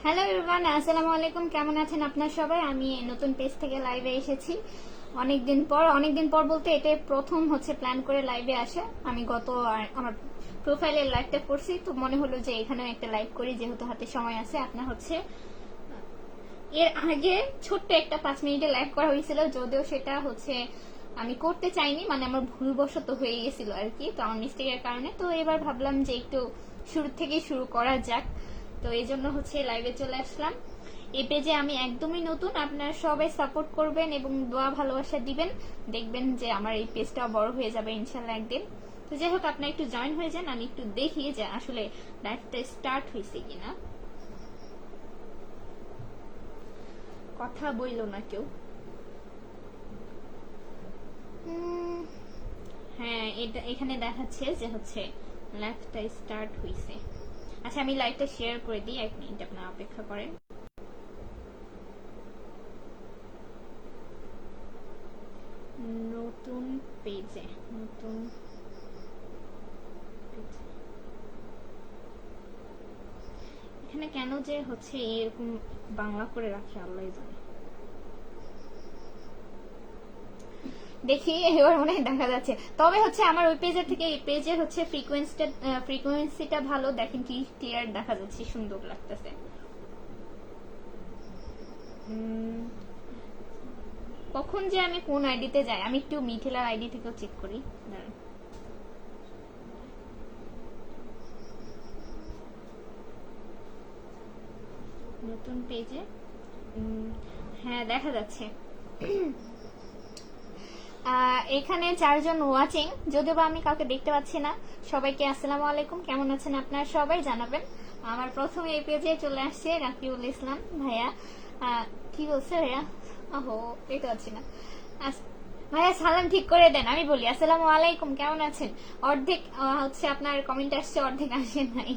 Hello everyone, আসসালামু আলাইকুম। কেমন আছেন আপনারা সবাই? আমি নতুন পেজ থেকে লাইভে এসেছি অনেকদিন পর বলতে এটা প্রথম হচ্ছে প্ল্যান করে লাইভে আসা। আমি আমার প্রোফাইলের লাইভটা করছি, তো মনে হলো যে এখানেও একটা লাইভ করি, যেহেতু হাতে সময় আছে। আপনার হচ্ছে এর আগে ছোট্ট একটা 5 মিনিটের লাইভ করা হয়েছিল, যদিও সেটা হচ্ছে আমি করতে চাইনি, মানে আমার ভুলবশত হয়ে গেছিল আর কি, তো আমার মিস্টেকের কারণে। তো এবার ভাবলাম যে একটু শুরু থেকেই শুরু করা যাক, তো এই জন্য হচ্ছে লাইভে চলে আসলাম। এই পেজে আমি একদমই নতুন, আপনারা সবাই সাপোর্ট করবেন এবং দোয়া ভালোবাসা দিবেন, দেখবেন যে আমার এই পেজটা বড় হয়ে যাবে ইনশাল্লাহ একদিন। তো যাই হোক, আপনারা একটু জয়েন হয়ে যান, আমি একটু দেখি যে আসলে লাইভটা স্টার্ট হয়েছে কিনা। কথা বইল না কেউ। হ্যাঁ, এটা এখানে দেখাচ্ছে যে হচ্ছে লাইভটা স্টার্ট হয়েছে। আচ্ছা, আমি লাইভটা শেয়ার করে দিই, 1 মিনিট আপনারা অপেক্ষা করেন। নতুন পেজে এখানে কেন যে হচ্ছে এরকম বাংলা করে রাখে আল্লাহ জানে। দেখি এবার মনে হয় দেখা যাচ্ছে। তবে হচ্ছে আমার ওই পেজের থেকে এই পেজের হচ্ছে ফ্রিকোয়েন্সিটা ভালো, দেখেন কি ক্লিয়ার দেখা যাচ্ছে, সুন্দর লাগতেছে। কখন যে আমি কোন আইডিতে যাই, আমি একটু মিথিলার আইডি থেকেও চেক করি। নতুন পেজে হ্যাঁ দেখা যাচ্ছে। এখানে 4 জন ওয়াচিং, যদিও বা আমি কাউকে দেখতে পাচ্ছি না। সবাইকে আসসালামু আলাইকুম, কেমন আছেন আপনারা সবাই জানাবেন। আমার প্রথমে এই পেজে চলে আসছে রাকিবুল ইসলাম ভাইয়া। কি বলছে ভাইয়া? ওহো, দেখতে পাচ্ছি না। ভাইয়া সালাম ঠিক করে দেন, আমি বলি আসসালামু আলাইকুম, কেমন আছেন। অর্ধেক হচ্ছে আপনার কমেন্ট আসছে, অর্ধেক আসে নাই।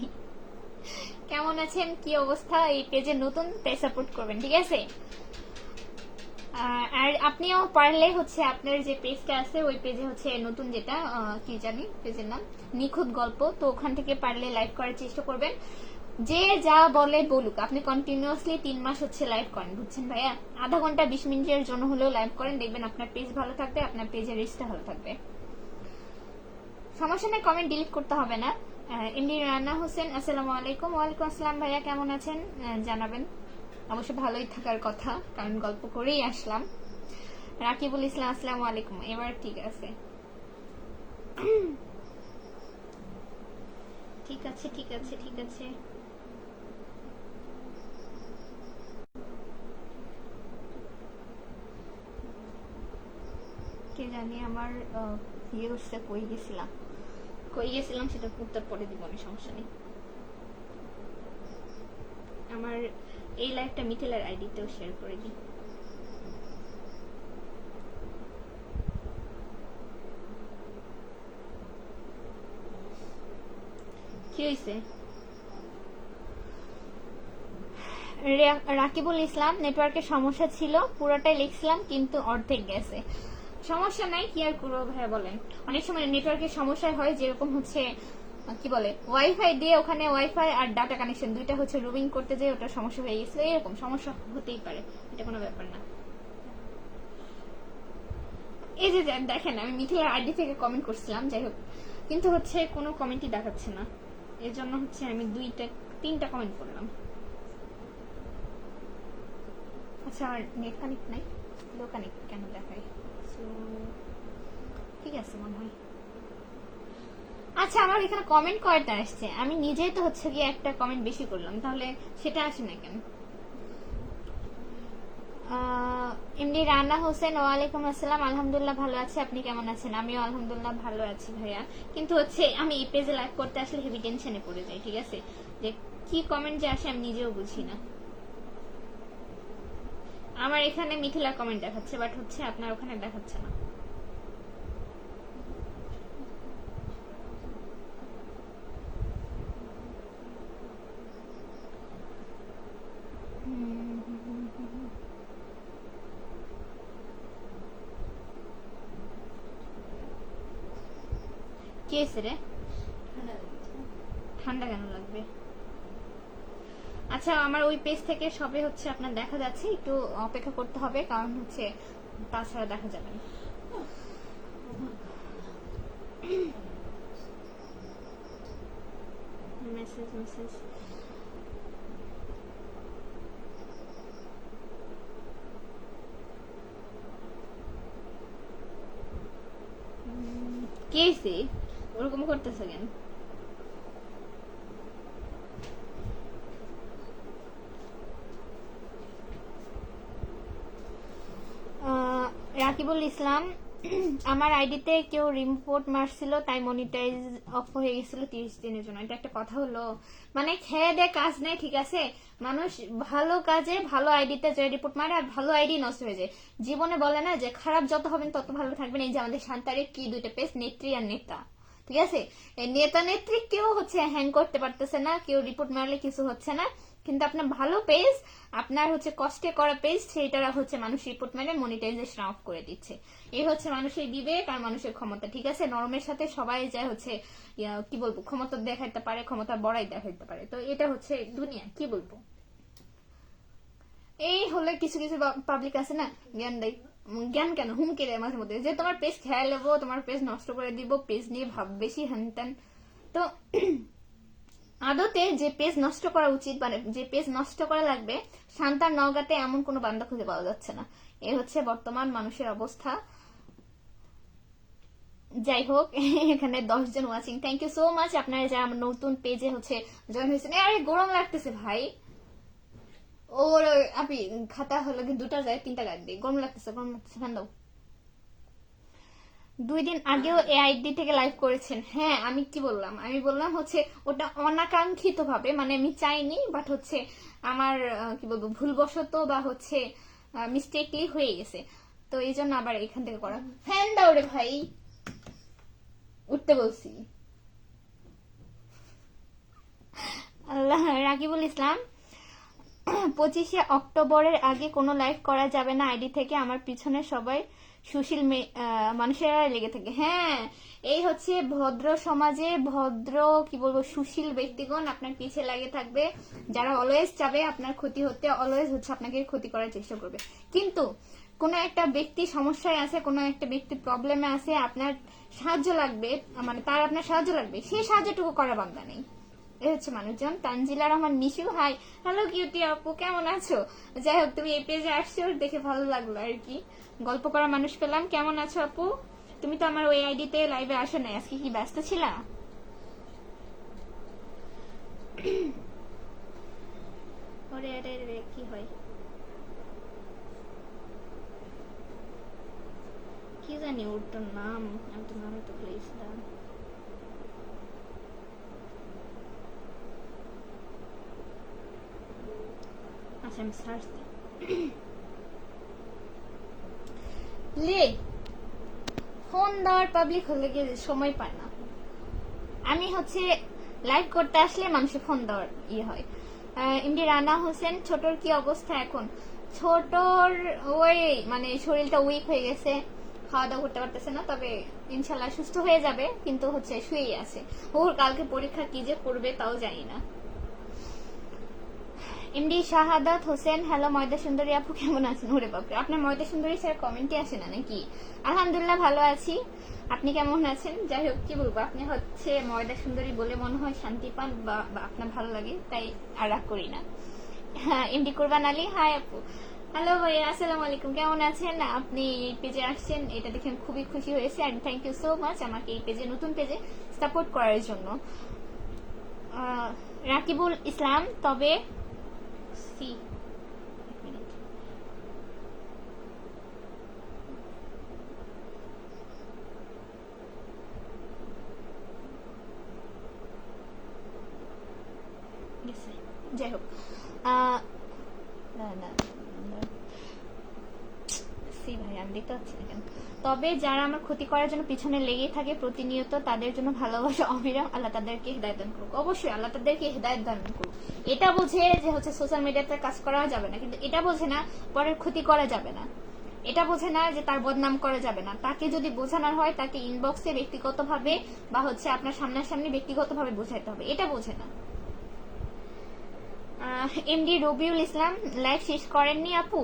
কেমন আছেন, কি অবস্থা? এই পেজে নতুন, তাই সাপোর্ট করবেন, ঠিক আছে? আর আপনিও পারলে হচ্ছে আপনার যে পেজটা আছে ওই পেজে হচ্ছে নতুন, যেটা কি জানি পেজের নাম, নিখুঁত গল্প, তো ওখান থেকে পারলে লাইভ করার চেষ্টা করবেন। যে যা বলে বলুক, আপনি কন্টিনিউয়াসলি 3 মাস হচ্ছে লাইভ করেন, বুঝছেন ভাইয়া? আধা ঘন্টা 20 মিনিটের জন্য হলেও লাইভ করেন, দেখবেন আপনার পেজ ভালো থাকবে, আপনার পেজের রিচটা ভালো থাকবে। সমস্যা নেই, কমেন্ট ডিলিট করতে হবে না। এমডি রানা হোসেন, আসসালামু আলাইকুম। ওয়ালাইকুম আসসালাম ভাইয়া, কেমন আছেন জানাবেন। অবশ্য ভালোই থাকার কথা, কারণ গল্প করেই আসলাম। রাকিবুল ইসলাম, আসসালামু আলাইকুম। এবার ঠিক আছে, ঠিক আছে, ঠিক আছে, ঠিক আছে। কে জানি আমার ইয়ে হচ্ছে, কই গেছিলাম সেটা উত্তর পরে দিব, অনেক সমস্যা নেই। আমার এই লাইভটা মিথিলার আইডিতেও শেয়ার করে দিই। কি হয়েছে? রাকিবুল ইসলাম, নেটওয়ার্কের সমস্যা ছিল, পুরোটাই লিখছিলাম কিন্তু অর্ধেক গেছে। সমস্যা নাই, কি আর করবো ভাইয়া বলেন। অনেক সময় নেটওয়ার্কের সমস্যা হয়, যেরকম হচ্ছে কি বলে, ওয়াইফাই দিয়ে ওখানে ওয়াইফাই আর ডাটা কানেকশন দুইটা হচ্ছে রুমিং করতে যেয়ে ওটা সমস্যা হয়ে গেছিল, এরকম সমস্যা হতেই পারে, এটা কোনো ব্যাপার না। এই যে দেখেন, আমি মিথিলার আইডি থেকে কমেন্ট করছিলাম, যাই হোক, কিন্তু হচ্ছে কোনো কমেন্টই দেখাচ্ছে না, এর জন্য হচ্ছে আমি 2-3টা কমেন্ট করলাম। আচ্ছা, আমার নেট কানেক্ট নাই, লো কানেক্ট কেন দেখায়? ঠিক আছে মনে হয়। আচ্ছা, আমার এখানে কমেন্ট কয়টা আসছে? আমি নিজেই তো হচ্ছে গিয়ে একটা কমেন্ট বেশি করলাম, তাহলে সেটা আসে না কেন? এমডি রানা হোসেন, ওয়ালাইকুম আসসালাম। আলহামদুলিল্লাহ ভালো আছি, আপনি কেমন আছেন? আমিও আলহামদুলিল্লাহ ভালো আছি ভাইয়া। কিন্তু হচ্ছে আমি এই পেজে লাইভ করতে আসলে হেভি টেনশনে পড়ে যাই, ঠিক আছে? যে কি কমেন্ট যে আসে আমি নিজেও বুঝি না। আমার এখানে মিথিলা কমেন্ট দেখাচ্ছে, বাট হচ্ছে আপনার ওখানে দেখাচ্ছে না। কি হয়েছে রে? ঠান্ডা কেন লাগবে? আচ্ছা, আচ্ছা, আমার ওই পেজ থেকে সবে হচ্ছে আপনার দেখা যাচ্ছে, একটু অপেক্ষা করতে হবে, কারণ হচ্ছে তাছাড়া দেখা যাবে না। মেসেজ মেসেজ কেসি ওরকম করতেছে কেন? রাকিবুল ইসলাম, আমার আইডিতে কেউ রিপোর্ট মারছিল, তাই মনিটাইজ অফ হয়ে গেছিল 30 দিনের জন্য। এটা একটা কথা হলো? মানে খেয়ে দে কাজ নেই, ঠিক আছে? মানুষ ভালো কাজে ভালো আইডিতে যে রিপোর্ট মারে, আর ভালো আইডি নষ্ট হয়ে যায়। জীবনে বলে না যে খারাপ যত হবেন তত ভালো থাকবেন। এই যে আমাদের শান্তারের কি দুইটা পেজ, নেত্রী আর নেতা, ঠিক আছে? এই নেতা নেত্রী কেউ হচ্ছে হ্যাং করতে পারতেছে না, কেউ রিপোর্ট মারলে কিছু হচ্ছে না, কিন্তু আপনার ভালো পেজ, আপনার হচ্ছে কষ্টে করা পেজ, সেইটারা হচ্ছে মানুষ রিপোর্ট মেরে মনিটাইজেশন অফ করে দিচ্ছে। এই হচ্ছে মানুষের বিবেক আর মানুষের ক্ষমতা, ঠিক আছে? নরমের সাথে সবাই যায় হচ্ছে কি বলবো, ক্ষমতা দেখাইতে পারে, ক্ষমতা বড়াই দেখাইতে পারে। তো এটা হচ্ছে দুনিয়া, কি বলবো? এই হলে কিছু কিছু পাবলিক আছে না, জ্ঞান দেয়। জ্ঞান কেন, হুমকি দেয় মাঝে মধ্যে, যে তোমার পেজ খেয়াল নেবো, তোমার পেজ নষ্ট করে দিব, পেজ নিয়ে ভাব বেশি হ্যান ত্যান। তো আদতে যে পেজ নষ্ট করা উচিত, মানে যে পেজ নষ্ট করা লাগবে, শান্তার নওগাঁতে এমন কোনো বান্দা খুঁজে পাওয়া যাচ্ছে না। এই হচ্ছে বর্তমান মানুষের অবস্থা। যাই হোক, এখানে 10 জন watching, thank you so much. আপনারা যারা আমার নতুন পেজে হচ্ছে জয়েন হয়েছেন। আরে গরম লাগতেছে ভাই, ওর আপনি খাতা হলো কি 2টা যায় 3টা গাড়ি দিই, গরম লাগতেছে, গরম লাগতেছে, ফ্যান দাও। 2 দিন আগেও এই আইডি থেকে লাইভ করেছেন। হ্যাঁ, আমি কি বললাম, আমি বললাম হচ্ছে ওটা অনাকাঙ্ক্ষিত ভাবে, মানে আমি চাইনি, বাট হচ্ছে আমার কি বলবো, ভুলবশত বা হচ্ছে মিস্টেকলি হয়ে গেছে। তো এই জন্য আবার এখান থেকে করা। ফ্যান দাও রে ভাই, উঠতে বলছি। আল্লাহ। রাকিবুল ইসলাম, 25শে অক্টোবরের আগে কোনো লাইভ করা যাবে না আইডি থেকে, আমার পিছনে সবাই সুশীল মানুষেরা লেগে থাকে। হ্যাঁ, এই হচ্ছে ভদ্র সমাজে ভদ্র কি বলবো সুশীল ব্যক্তিগণ আপনার পিছে লাগে থাকবে, যারা অলওয়েজ চাবে আপনার ক্ষতি হতে, অলওয়েজ হচ্ছে আপনাকে ক্ষতি করার চেষ্টা করবে। কিন্তু কোনো একটা ব্যক্তি সমস্যায় আছে, কোনো একটা ব্যক্তি প্রবলেমে আছে, আপনার সাহায্য লাগবে, মানে তার আপনার সাহায্য লাগবে, সেই সাহায্যটুকু করা বান্দা নেই। এ হচ্ছে মানুষজন। Tanjila Rahman Mishu, hi, hello cutie আপু, কেমন আছো? যাই হোক, তুমি এই পেজে আসছো দেখে ভালো লাগলো আর কি, গল্প করার মানুষ পেলাম। কেমন আছো আপু? তুমি তো আমার ওই আইডিতে লাইভে আসো নাই, আজকে কি ব্যস্ত ছিলা? ওরে আরে রে, কি হয় কি জানি ওর তো নাম, আমি তো নামে তো বলেছিলাম। আচ্ছা, আমি সার্চ দিই। লে ফোন দেওয়ার পাবলিক হলে গিয়ে সময় পায় না। আমি হচ্ছে লাইভ করতে আসলে মানুষের ফোন দেওয়ার ইয়ে হয়। এমডি রানা হোসেন, ছোটর কি অবস্থা এখন? ছোটর ওই মানে শরীরটা উইক হয়ে গেছে, খাওয়া দাওয়া করতে পারতেছে না, তবে ইনশাল্লাহ সুস্থ হয়ে যাবে, কিন্তু হচ্ছে শুয়েই আছে। ওর কালকে পরীক্ষা, কি যে করবে তাও জানি না। এমডি শাহাদাত হোসেন, হ্যালো ময়দা সুন্দরী আপু, কেমন আছেন? ওরে বাপরে, আপনার ময়দা সুন্দরী স্যার কমেন্টে আসে না নাকি? আলহামদুলিল্লাহ ভালো আছি, আপনি কেমন আছেন? যাই হোক, কি বলবো, আপনি হচ্ছে ময়দা সুন্দরী বলে মনে হয় শান্তি পান বা আপনার ভালো লাগে, তাই আর রাগ করি না। হ্যাঁ, এমডি কোরবান আলী, হাই আপু। হ্যালো ভাইয়া, আসসালামু আলাইকুম, কেমন আছেন? আপনি এই পেজে আসছেন, এটা দেখে আমি খুবই খুশি হয়েছে, and thank you so much আমাকে এই পেজে, নতুন পেজে সাপোর্ট করার জন্য। রাকিবুল ইসলাম, তবে সি যাই হোক, সি ভাই আমি দেখতে পাচ্ছি না কেন। তবে যারা আমার ক্ষতি করার জন্য পিছনে লেগেই থাকে প্রতিনিয়ত, তাদের জন্য ভালোবাসা অবিরাম, আল্লাহ তাদেরকে হেদায়েত দান করুক। অবশ্যই আল্লাহ তাদেরকে হেদায়েত দান করুক। এটা বোঝে যে হচ্ছে সোশ্যাল মিডিয়াতে কাজ করা যাবে না, কিন্তু এটা বোঝে না পরের ক্ষতি করা যাবে না, এটা বোঝে না যে তার বদনাম করা যাবে না। তাকে যদি বোঝানোর হয় তাকে ইনবক্সে ব্যক্তিগতভাবে বা হচ্ছে আপনার সামনাসামনি ব্যক্তিগতভাবে বোঝাইতে হবে, এটা বোঝে না। এমডি রবিউল ইসলাম, লাইভ শেষ করেননি আপু?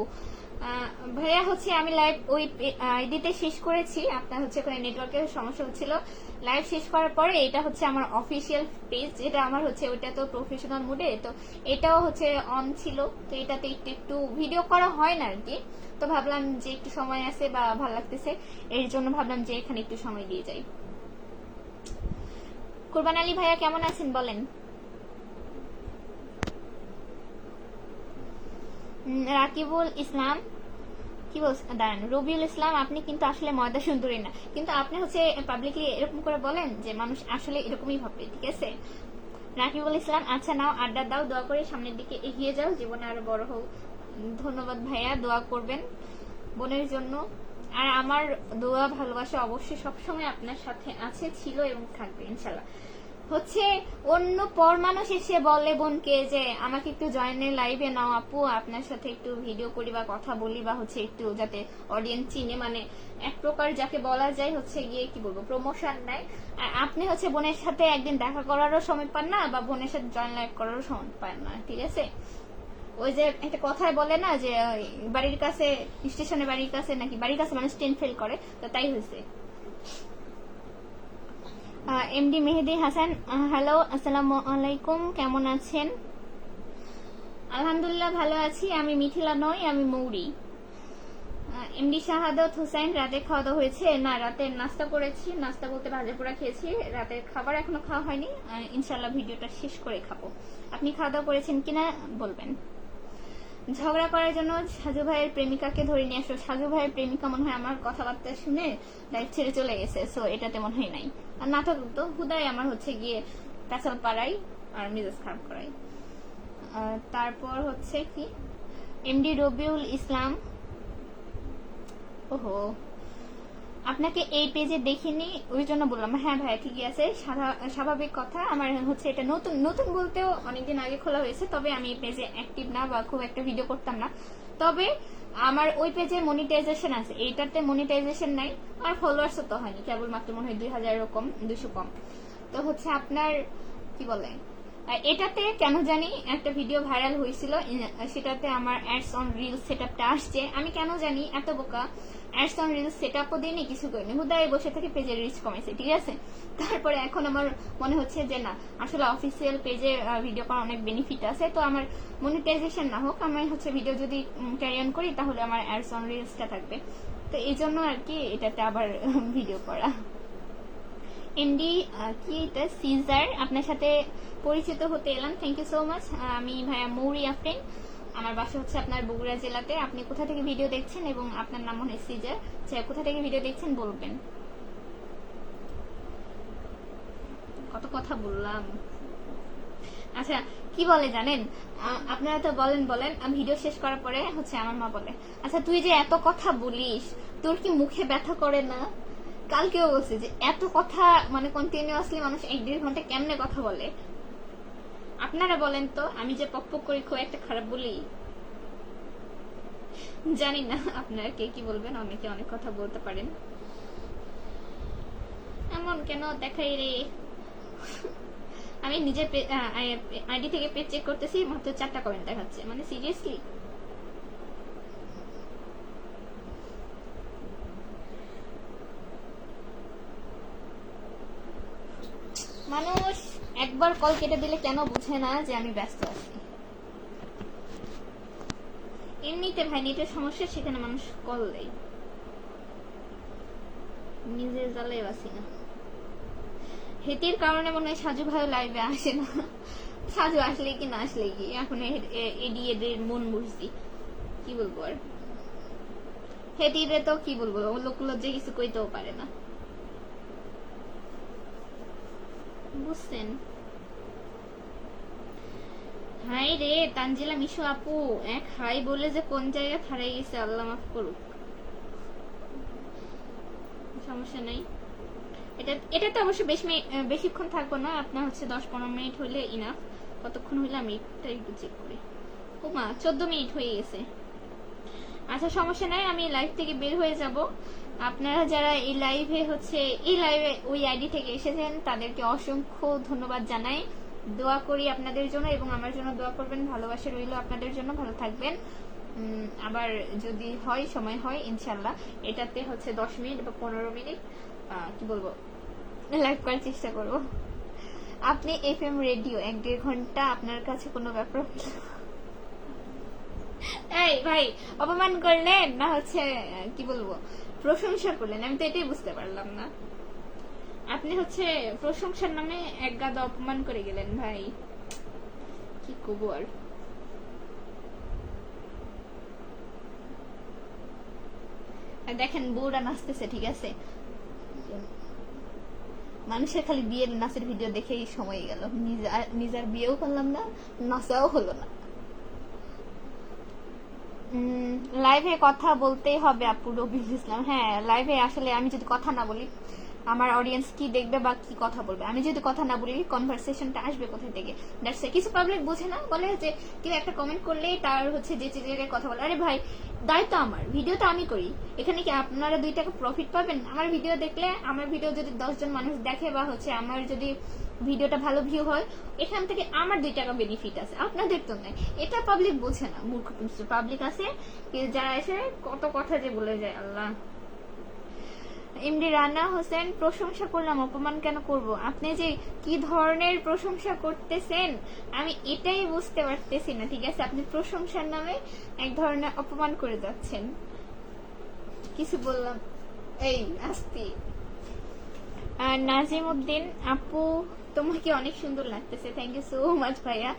ভাইয়া হচ্ছে আমি লাইভ ওই আইডিতে শেষ করেছি, আপনার হচ্ছে কোনো নেটওয়ার্কের সমস্যা হচ্ছিল। লাইভ শেষ করার পরে এটা হচ্ছে আমার অফিসিয়াল পেজ, এটা আমার হচ্ছে ওইটা তো প্রফেশনাল মুডে, তো এটাও হচ্ছে অন ছিল, তো এটাতে একটু একটু ভিডিও করা হয় না আর কি। তো ভাবলাম যে একটু সময় আছে বা ভালো লাগতেছে, এর জন্য ভাবলাম যে এখানে একটু সময় দিয়ে যাই। কুরবান আলী ভাইয়া কেমন আছেন বলেন? রাকিবুল ইসলাম কি বলছেন, দাঁড়ান, রবিউল ইসলাম আপনি কিন্তু আসলে ময়দা সুন্দরী না, কিন্তু আপনি হচ্ছে পাবলিকলি এরকম করে বলেন যে মানুষ আসলে এরকমই ভাবে, ঠিক আছে? রাকিবুল ইসলাম, আচ্ছা নাও আড্ডা দাও, দোয়া করে সামনের দিকে এগিয়ে যাও, জীবনে আরো বড় হোক। ধন্যবাদ ভাইয়া, দোয়া করবেন বোনের জন্য। আর আমার দোয়া ভালোবাসা অবশ্যই সবসময় আপনার সাথে আছে, ছিল এবং থাকবে ইনশাল্লাহ। হচ্ছে অন্য পর মানুষ এসে বলে বোনকে যে আমাকে একটু জয়েনের লাইভে নাও আপু, আপনার সাথে একটু ভিডিও করি বা কথা বলি, বা হচ্ছে একটু যাতে অডিয়েন্স চিনে, মানে এক প্রকার যাকে বলা যায় হচ্ছে গিয়ে কি বলবো প্রমোশন নেয়। আর আপনি হচ্ছে বোনের সাথে একদিন দেখা করারও সময় পান না, বা বোনের সাথে জয়েন লাইভ করারও সময় পান না, ঠিক আছে? ওই যে একটা কথায় বলে না যে বাড়ির কাছে স্টেশনে, বাড়ির কাছে নাকি বাড়ির কাছে মানুষ ট্রেন ফেল করে, তো তাই হয়েছে। এমডি মেহেদি হাসান, হ্যালো, আসসালামু আলাইকুম, কেমন আছেন? আলহামদুলিল্লাহ ভালো আছি, আমি মিথিলা নই, আমি মৌরি। এমডি শাহাদত হোসেন, রাতে খাওয়া দাওয়া হয়েছে? না, রাতে নাস্তা করেছি, নাস্তা বলতে ভাজা পোড়া খেয়েছি, রাতের খাবার এখনো খাওয়া হয়নি, ইনশাল্লাহ ভিডিওটা শেষ করে খাবো। আপনি খাওয়া দাওয়া করেছেন কিনা বলবেন। ঝগড়া করার জন্য সাজু ভাইয়ের প্রেমিকাকে ধরে নিয়ে আসো। সাজু ভাইয়ের প্রেমিকা মনে হয় আমার কথাবার্তা শুনে লাইফ ছেড়ে চলে গেছে, সো এটাতে মনে হয় নাই। আর নাটক তো হুদাই আমার হচ্ছে গিয়ে পেছাল পাড়াই আর মেজাজ খারাপ করাই। তারপর হচ্ছে কি এমডি রবিউল ইসলাম, ওহো আপনাকে এই পেজে দেখিনি ওই জন্য বললাম। হ্যাঁ ভাইয়া ঠিকই আছে, স্বাভাবিক কথা। আমার হচ্ছে এটা নতুন নতুন বলতেও অনেকদিন আগে খোলা হয়েছে, তবে আমি এই পেজে অ্যাক্টিভ না বা খুব একটা ভিডিও করতাম না। তবে আমার ওই পেজে মনিটাইজেশন আছে, এইটাতে মনিটাইজেশন নাই, আর ফলোয়ার্সও তো হয়নি, কেবলমাত্র মনে হয় 2000 কম, 200 কম। তো হচ্ছে আপনার কি বলে এটাতে কেন জানি একটা ভিডিও ভাইরাল হয়েছিল, সেটাতে আমার অ্যাডস অন রিলস সেটআপটা আসছে। আমি কেন জানি এত বোকা, অ্যাডস অন রিলস সেটআপও দিইনি, কিছু করিনি, হুদায় বসে থেকে পেজের রিচ কমেছে, ঠিক আছে? তারপরে এখন আমার মনে হচ্ছে যে না, আসলে অফিসিয়াল পেজে ভিডিও করার অনেক বেনিফিট আছে। তো আমার মনিটাইজেশন না হোক, আমি হচ্ছে ভিডিও যদি ক্যারি অন করি তাহলে আমার অ্যাডস অন রিলসটা থাকবে, তো এই জন্য আর কি এটাতে আবার ভিডিও করা। এমডি কি এটা সিজার, আপনার সাথে পরিচিত হতে এলাম, থ্যাংক ইউ সো মাচ। আমি ভাইয়া মৌরি আফরিন, আমার বাসা হচ্ছে আপনার বগুড়া জেলাতে। আপনি কোথা থেকে ভিডিও দেখছেন এবং আপনার নাম মনে হয় সিজার, কোথা থেকে ভিডিও দেখছেন বলবেন। কত কথা বললাম। আচ্ছা কি বলে জানেন, আপনারা তো বলেন বলেন, ভিডিও শেষ করার পরে হচ্ছে আমার মা বলে, আচ্ছা তুই যে এত কথা বলিস তোর কি মুখে ব্যথা করে না? কালকেও বলছে যে এত কথা মানে কন্টিনিউয়াসলি মানুষ 1-1.5 ঘন্টা কেমনে কথা বলে। আপনারা বলেন তো, আমি যে পক পক করে খুব একটা খারাপ বলি? জানি না আপনারা কে কি বলবেন, অনেকে অনেক কথা বলতে পারেন। এমন কেন দেখাই রে? আমি নিজের আইডি থেকে পেজ চেক করতেছি, মাত্র 4টা কমেন্ট দেখাচ্ছে, মানে সিরিয়াসলি? মানুষ একবার কল কেটে দিলে কেন বুঝে না যে আমি ব্যস্ত আছি? এমনিতে ভাই নেটের সমস্যা, সেখানে মানুষ কল দেয়, নিজের জ্বালায় বাসি না। হেতির কারণে মনে হয় সাজু ভাই লাইভে আসে না। সাজু আসলে কি না আসলে কি, এখন এডি এদের মন বুঝছি, কি বলবো আর। হেতিরে তো কি বলবো, লোক লজ্জা কিছু কইতেও পারে না, বুঝছেন? হাই রে তানজিলা মিশু আপু, এক হাই বলে যে কোন জায়গায় হারাই গেছে, আল্লাহ মাফ করুক। সমস্যা নাই, এটাতে অবশ্য বেশিক্ষণ থাকবো না, আপনার হচ্ছে 10-15 মিনিট হইলে ইনাফ। কতক্ষণ হইলে আমি এটা একটু চেক করি। ও মা 14 মিনিট হয়ে গেছে। আচ্ছা সমস্যা নাই, আমি লাইভ থেকে বের হয়ে যাব। আপনারা যারা এই লাইভে ওই আইডি থেকে এসেছেন তাদেরকে অসংখ্য ধন্যবাদ জানাই। দোয়া করি আপনাদের জন্য এবং আমার জন্য দোয়া করবেন। ভালোবাসা রইল আপনাদের জন্য, ভালো থাকবেন। আবার যদি হয়, সময় হয় ইনশাল্লাহ এটাতে হচ্ছে 10 মিনিট বা 15 মিনিট কি বলবো লাইভ করার চেষ্টা করব। আপনি FM রেডিও 1-1.5 ঘন্টা আপনার কাছে কোনো ব্যাপার? এই ভাই, অপমান করলেন না হচ্ছে কি বলবো প্রশংসা করলেন? আমি তো এটাই বুঝতে পারলাম না। আপনি হচ্ছে প্রশংসার নামে এক গাদা অপমান করে গেলেন ভাই, কি করবো আর। দেখেন বউরা নাচতেছে, ঠিক আছে, মানুষের খালি বিয়ের নাচের ভিডিও দেখেই সময় গেল, নিজের বিয়েও করলাম না, নাচাও হলো না। লাইভে কথা বলতেই হবে আপু, রবিউল ইসলাম। হ্যাঁ, লাইভে আসলে আমি যদি কথা না বলি আমার অডিয়েন্স কি দেখবে বা কি কথা বলবে? আমি যদি কথা না বলি কনভারসেশনটা আসবে কোথা থেকে? দ্যাটস কিছু পাবলিক বোঝে না, বলে যে কেউ একটা কমেন্ট করলেই তার হচ্ছে যে জায়গায় কথা বলে। আরে ভাই, দায়িত্ব আমার, ভিডিও তো আমি করি, এখানে কি আপনারা 2 টাকা প্রফিট পাবেন? আমার ভিডিও দেখলে, আমার ভিডিও যদি 10 জন মানুষ দেখে বা হচ্ছে আমার যদি ভিডিওটা ভালো ভিউ হয়, এখান থেকে আমার 2 টাকা বেনিফিট আছে, আপনাদের তো নাই। এটা পাবলিক বোঝে না, মূর্খ পাবলিক আছে যারা এসে কত কথা যে বলে যায়। আল্লাহ। এমডি রানা হোসেন, প্রশংসা করলাম, অপমান কেন করব? আপনি যে কি ধরনের প্রশংসা করতেছেন আমি এটাই বুঝতে পারতেছি না, ঠিক আছে? আপনি প্রশংসার নামে এক ধরনের অপমান করে যাচ্ছেন। কিছু বললাম, এই আস্তি। নাজিম উদ্দিন, আপু তোমাকে অনেক সুন্দর লাগতেছে। থ্যাংক ইউ সো মাচ ভাইয়া।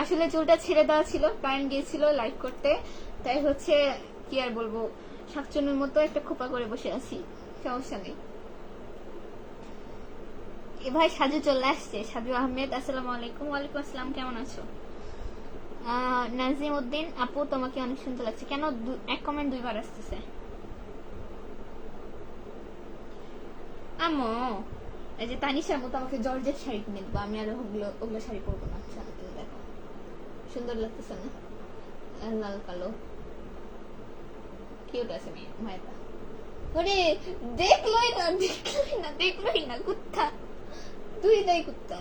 আসলে চুলটা ছেড়ে দেওয়া ছিল, কারেন্ট গিয়েছিল লাইভ করতে, তাই হচ্ছে কি আর বলবো, শাকচুনের মতো একটা খোপা করে বসে আছি, সমস্যা নেই। এ ভাই সাজু চলে আসছে, সাজু আহমেদ, আসসালামু আলাইকুম। ওয়ালাইকুম আসসালাম, কেমন আছো? নাজিম উদ্দিন, আপু তোমাকে অনেক সুন্দর লাগছে। কেন এক কমেন্ট 2 বার আসতেছে? আমো এই যে তানিশার মতো আমাকে জর্জেট শাড়ি কিনে দেবো, আমি আর ওগুলো শাড়ি পরবো না। আচ্ছা দেখো, সুন্দর লাগতেছে না? লাল কালো কিউট আছে মেয়ে মায়েরা। ওরে দেখলোই না, দেখলোই না, দেখলোই না, কুত্তা তুই, তাই কুত্তা।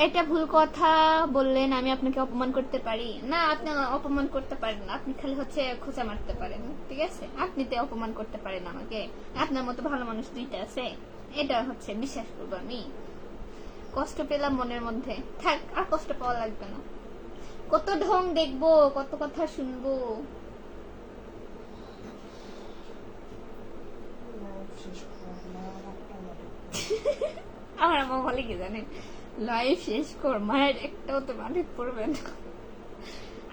এটা ভুল কথা বললেন, আমি আপনাকে অপমান করতে পারি না? আপনি অপমান করতে পারেন না, আপনি খালি হচ্ছে খোঁচা মারতে পারেন, ঠিক আছে? আপনি তো অপমান করতে পারেন আমাকে, আপনার মতো ভালো মানুষ 2টা আছে, এটা হচ্ছে বিশ্বাস করবো আমি। কষ্ট পেলাম মনের মধ্যে, থাক আর কষ্ট পাওয়া লাগবে না। কত ঢং দেখবো, কত কথা শুনবো। আমার মা বলে কি জানেন, লাইফ শেষ কর, মায়ের একটাও তো মালিক পড়বে না।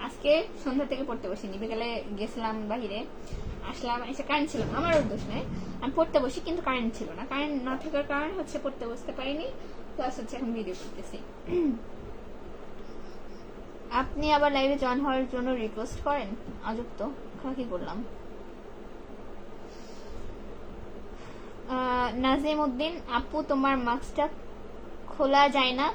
আজকে সন্ধ্যা থেকে পড়তে বসিনি, বিকালে গেছিলাম বাহিরে, আসলাম, এসে কারেন্ট ছিল না, আমারও দোষ নেই, আমি পড়তে বসি কিন্তু কারেন্ট ছিল না, কারেন্ট না থাকার কারণে হচ্ছে পড়তে বসতে পারিনি, প্লাস হচ্ছে এখন ভিডিও করতেছি। আপনি আবার লাইভে জয়েন হওয়ার জন্য রিকোয়েস্ট করেন, আজব তো, কি করলাম? নাজিম উদ্দিন, আপু তোমার মাস্কটা খোলা যায় না?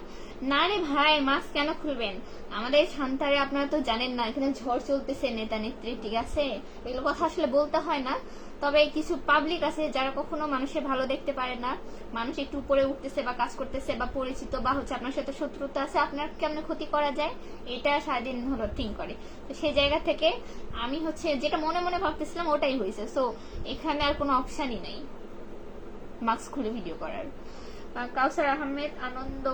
না রে ভাই, মাস্ক কেন খুলবেন? আমাদের শান্তারে আপনারা তো জানেন না, এখানে ঝড় চলতেছে, নেতা নেত্রী, ঠিক আছে? এগুলো কথা আসলে বলতে হয় না, তবে কিছু পাবলিক আছে যারা কখনো মানুষের ভালো দেখতে পারে না, মানুষ একটু উপরে উঠতেছে বা কাজ করতেছে বা পরিচিত বা হচ্ছে আপনার সাথে শত্রুতা আছে, আপনার কেমন ক্ষতি করা যায় এটা সারাদিন হলো থিঙ্ক করে। তো সেই জায়গা থেকে আমি হচ্ছে যেটা মনে মনে ভাবতেছিলাম ওটাই হয়েছে, সো এখানে আর কোনো অপশানই নাই মাস্ক খুলে ভিডিও করার। কাউসার আহমেদ, আনন্দ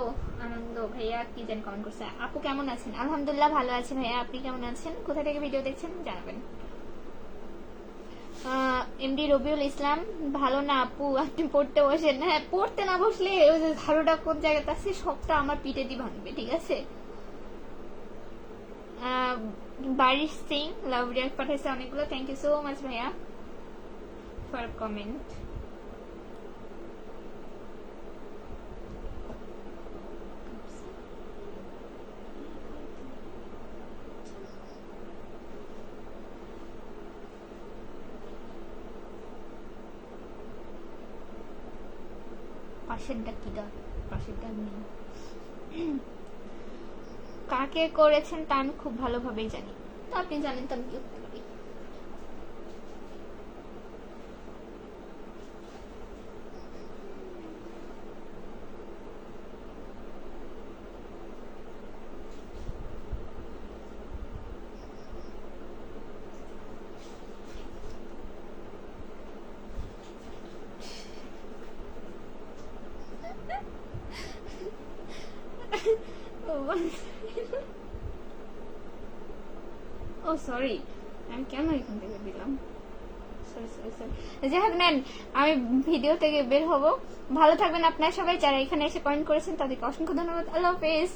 আনন্দ ভাইয়া কি জানি কমেন্ট করছে। আপু কেমন আছেন? আলহামদুলিল্লাহ ভালো আছি ভাইয়া, আপনি কেমন আছেন? কোথা থেকে ভিডিও দেখছেন জানাবেন। এমডি রবিউল ইসলাম, ভালো না আপু, আপনি পড়তে বসেন। হ্যাঁ, পড়তে না বসলে ওই যে ঝাড়ুটা কোন জায়গাতে আছে সবটা আমার পিঠে দিয়ে ভাঙবে, ঠিক আছে? বারিশ সিং লাভ রিয়াক্ট পাঠাইছে অনেকগুলো, থ্যাংক ইউ সো মাচ ভাইয়া ফর কমেন্ট। পাশেরটা কি ডাক? পাশেরটা নেই। কাকে করেছেন তা আমি খুব ভালোভাবেই জানি, তো আপনি জানেন তো আমি কি করতে পারি। ও সরি, আমি কেন এখান থেকে দিলাম? Sorry sorry sorry. যাই হোক, নেন আমি ভিডিও থেকে বের হব। ভালো থাকবেন আপনারা সবাই, যারা এখানে এসে কমেন্ট করেছেন তাদেরকে অসংখ্য ধন্যবাদ। আল্লাহ হাফেজ।